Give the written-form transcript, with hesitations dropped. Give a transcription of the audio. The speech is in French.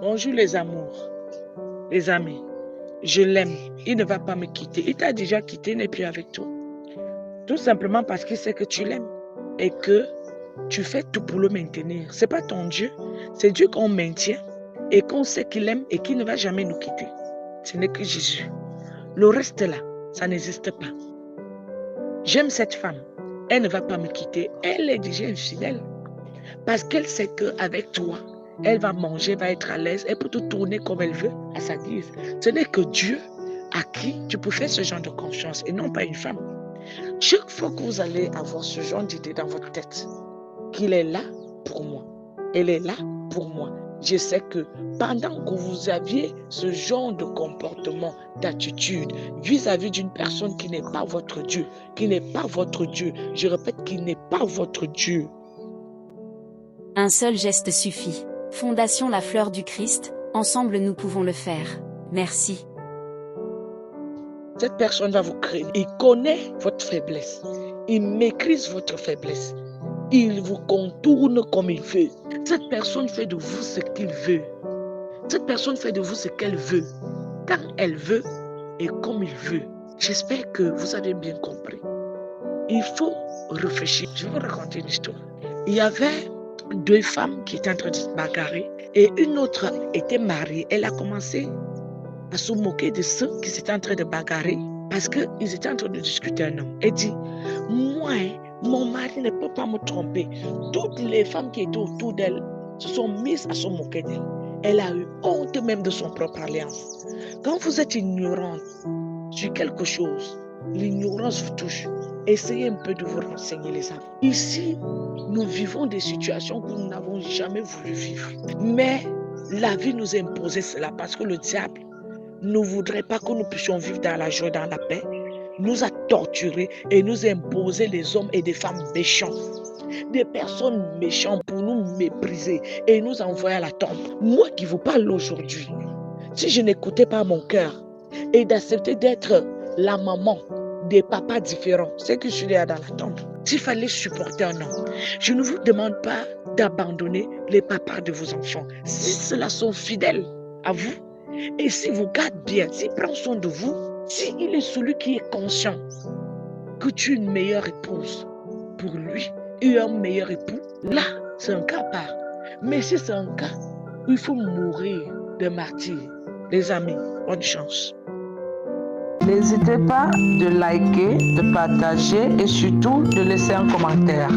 Bonjour les amours, les amis. Je l'aime. Il ne va pas me quitter. Il t'a déjà quitté, il n'est plus avec toi. Tout simplement parce qu'il sait que tu l'aimes et que tu fais tout pour le maintenir. Ce n'est pas ton Dieu. C'est Dieu qu'on maintient et qu'on sait qu'il aime et qu'il ne va jamais nous quitter. Ce n'est que Jésus. Le reste là, ça n'existe pas. J'aime cette femme. Elle ne va pas me quitter. Elle est déjà infidèle. Parce qu'elle sait qu'avec toi, elle va manger, va être à l'aise, elle peut te tourner comme elle veut, à sa guise. Ce n'est que Dieu à qui tu peux faire ce genre de confiance et non pas une femme. Chaque fois que vous allez avoir ce genre d'idée dans votre tête, qu'il est là pour moi, elle est là pour moi. Je sais que pendant que vous aviez ce genre de comportement, d'attitude vis-à-vis d'une personne qui n'est pas votre Dieu, je répète, qui n'est pas votre Dieu. Un seul geste suffit. Fondation La Fleur du Christ, ensemble nous pouvons le faire. Merci. Cette personne va vous créer. Il connaît votre faiblesse. Il maîtrise votre faiblesse. Il vous contourne comme il veut. Cette personne fait de vous ce qu'il veut. Cette personne fait de vous ce qu'elle veut. Quand elle veut et comme il veut. J'espère que vous avez bien compris. Il faut réfléchir. Je vais vous raconter une histoire. Il y avait 2 femmes qui étaient en train de se bagarrer et une autre était mariée. Elle a commencé à se moquer de ceux qui étaient en train de bagarrer parce qu'ils étaient en train de discuter un homme. Elle dit, moi, mon mari ne peut pas me tromper. Toutes les femmes qui étaient autour d'elle se sont mises à se moquer d'elle. Elle a eu honte même de son propre alliance. Quand vous êtes ignorante sur quelque chose, l'ignorance vous touche. Essayez un peu de vous renseigner, les amis. Ici, nous vivons des situations que nous n'avons jamais voulu vivre. Mais la vie nous a imposé cela parce que le diable ne voudrait pas que nous puissions vivre dans la joie, dans la paix. Nous a torturés et nous a imposé les hommes et des femmes méchants. Des personnes méchantes pour nous mépriser et nous envoyer à la tombe. Moi qui vous parle aujourd'hui, si je n'écoutais pas mon cœur et d'accepter d'être la maman des papas différents, c'est que je suis là dans la tombe. S'il fallait supporter un homme, je ne vous demande pas d'abandonner les papas de vos enfants. Si ceux-là sont fidèles à vous et s'ils vous gardent bien, s'ils prennent soin de vous, s'il est celui qui est conscient que tu es une meilleure épouse pour lui et un meilleur époux, là, c'est un cas à part. Mais si c'est un cas où il faut mourir de martyr, les amis, bonne chance. N'hésitez pas de liker, de partager et surtout de laisser un commentaire.